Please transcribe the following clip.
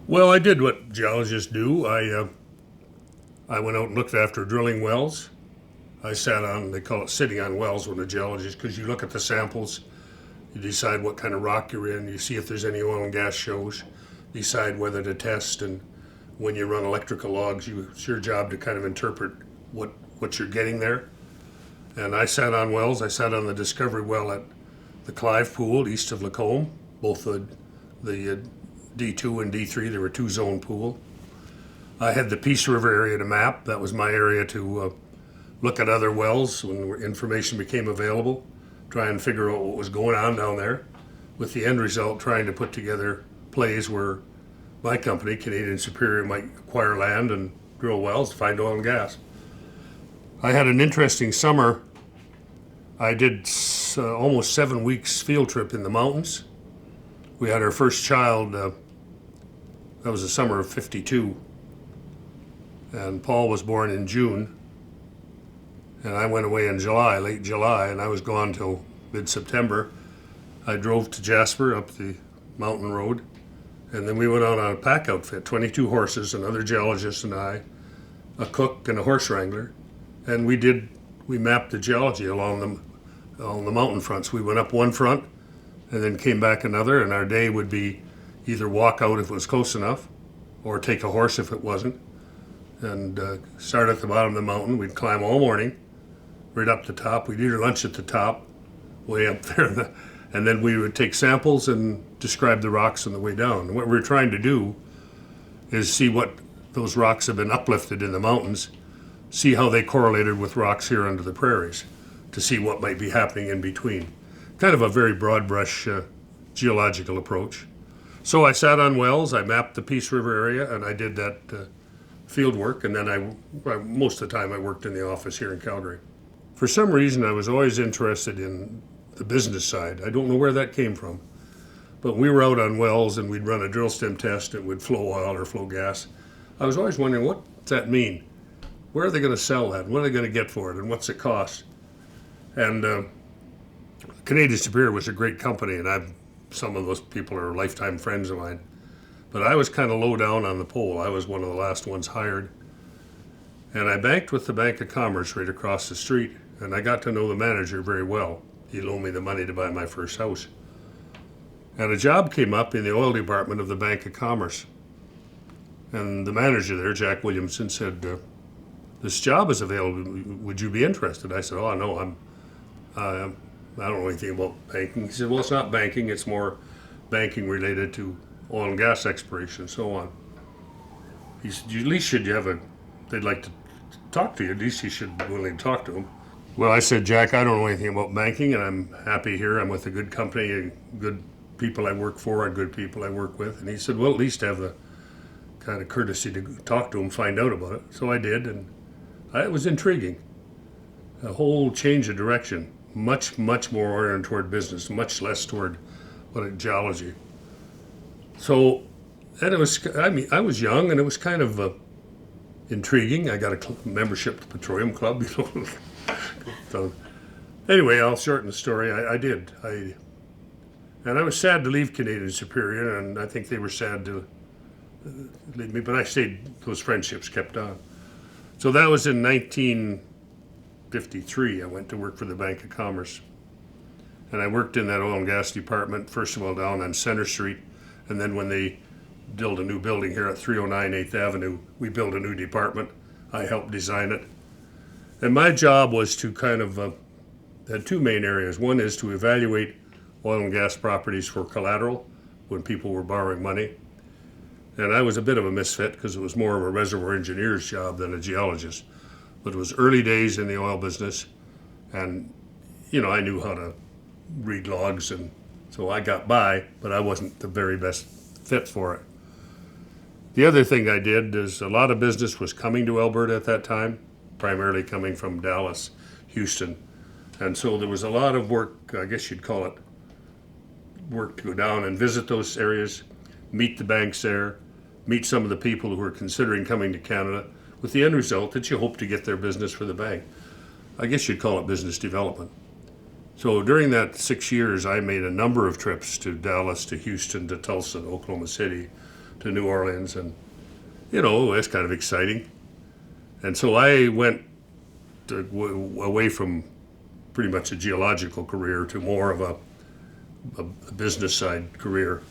Well, I did what geologists do. I went out and looked after drilling wells. I sat on, they call it sitting on wells when a geologist, because you look at the samples, you decide what kind of rock you're in, you see if there's any oil and gas shows, decide whether to test, and when you run electrical logs, it's your job to kind of interpret what you're getting there. And I sat on wells. I sat on the discovery well at the Clive Pool east of Lacombe, both the D2 and D3. There were two zone pool. I had the Peace River area to map. That was my area to look at other wells when information became available, try and figure out what was going on down there, with the end result trying to put together plays where my company, Canadian Superior, might acquire land and drill wells to find oil and gas. I had an interesting summer. I did almost 7 weeks field trip in the mountains. We had our first child, that was the summer of '52, and Paul was born in June, and I went away in July, late July, and I was gone till mid-September. I drove to Jasper up the mountain road, and then we went out on a pack outfit, 22 horses, another geologist and I, a cook and a horse wrangler, and we mapped the geology along the mountain fronts. We went up one front and then came back another, and our day would be either walk out if it was close enough or take a horse if it wasn't, and start at the bottom of the mountain. We'd climb all morning right up the top. We'd eat our lunch at the top, way up there, and then we would take samples and describe the rocks on the way down. And what we're trying to do is see what those rocks have been uplifted in the mountains, see how they correlated with rocks here under the prairies, to see what might be happening in between. Kind of a very broad brush geological approach. So I sat on wells, I mapped the Peace River area, and I did that field work, and then most of the time I worked in the office here in Calgary. For some reason, I was always interested in the business side. I don't know where that came from, but we were out on wells and we'd run a drill stem test and would flow oil or flow gas. I was always wondering, what does that mean? Where are they going to sell that? What are they going to get for it? And what's it cost? And Canadian Superior was a great company, and some of those people are lifetime friends of mine. But I was kind of low down on the pole. I was one of the last ones hired. And I banked with the Bank of Commerce right across the street, and I got to know the manager very well. He loaned me the money to buy my first house. And a job came up in the oil department of the Bank of Commerce. And the manager there, Jack Williamson, said, this job is available. Would you be interested? I said, oh, no, I don't know anything about banking. He said, well, it's not banking. It's more banking related to oil and gas exploration and so on. He said, at least they'd like to talk to you. At least you should be willing to talk to them. Well, I said, Jack, I don't know anything about banking, and I'm happy here. I'm with a good company, and good people I work for, and good people I work with. And he said, well, at least have the kind of courtesy to talk to them, find out about it. So I did, and it was intriguing. A whole change of direction. Much, much more oriented toward business, much less toward geology. So, and I was young, and it was kind of intriguing. I got a membership to the Petroleum Club, So, anyway, I'll shorten the story. I did. And I was sad to leave Canadian Superior, and I think they were sad to leave me, but I stayed, those friendships kept on. So that was in 1953. I went to work for the Bank of Commerce. And I worked in that oil and gas department, first of all down on Center Street, and then when they built a new building here at 309 8th Avenue, we built a new department. I helped design it. And my job was to kind of, had two main areas. One is to evaluate oil and gas properties for collateral when people were borrowing money. And I was a bit of a misfit because it was more of a reservoir engineer's job than a geologist. But it was early days in the oil business, and I knew how to read logs, and so I got by, but I wasn't the very best fit for it. The other thing I did is a lot of business was coming to Alberta at that time, primarily coming from Dallas, Houston. And so there was a lot of work, I guess you'd call it, work to go down and visit those areas, meet the banks there, meet some of the people who were considering coming to Canada, with the end result that you hope to get their business for the bank. I guess you'd call it business development. So during that 6 years, I made a number of trips to Dallas, to Houston, to Tulsa, to Oklahoma City, to New Orleans, and it's kind of exciting. And so I went away from pretty much a geological career to more of a business side career.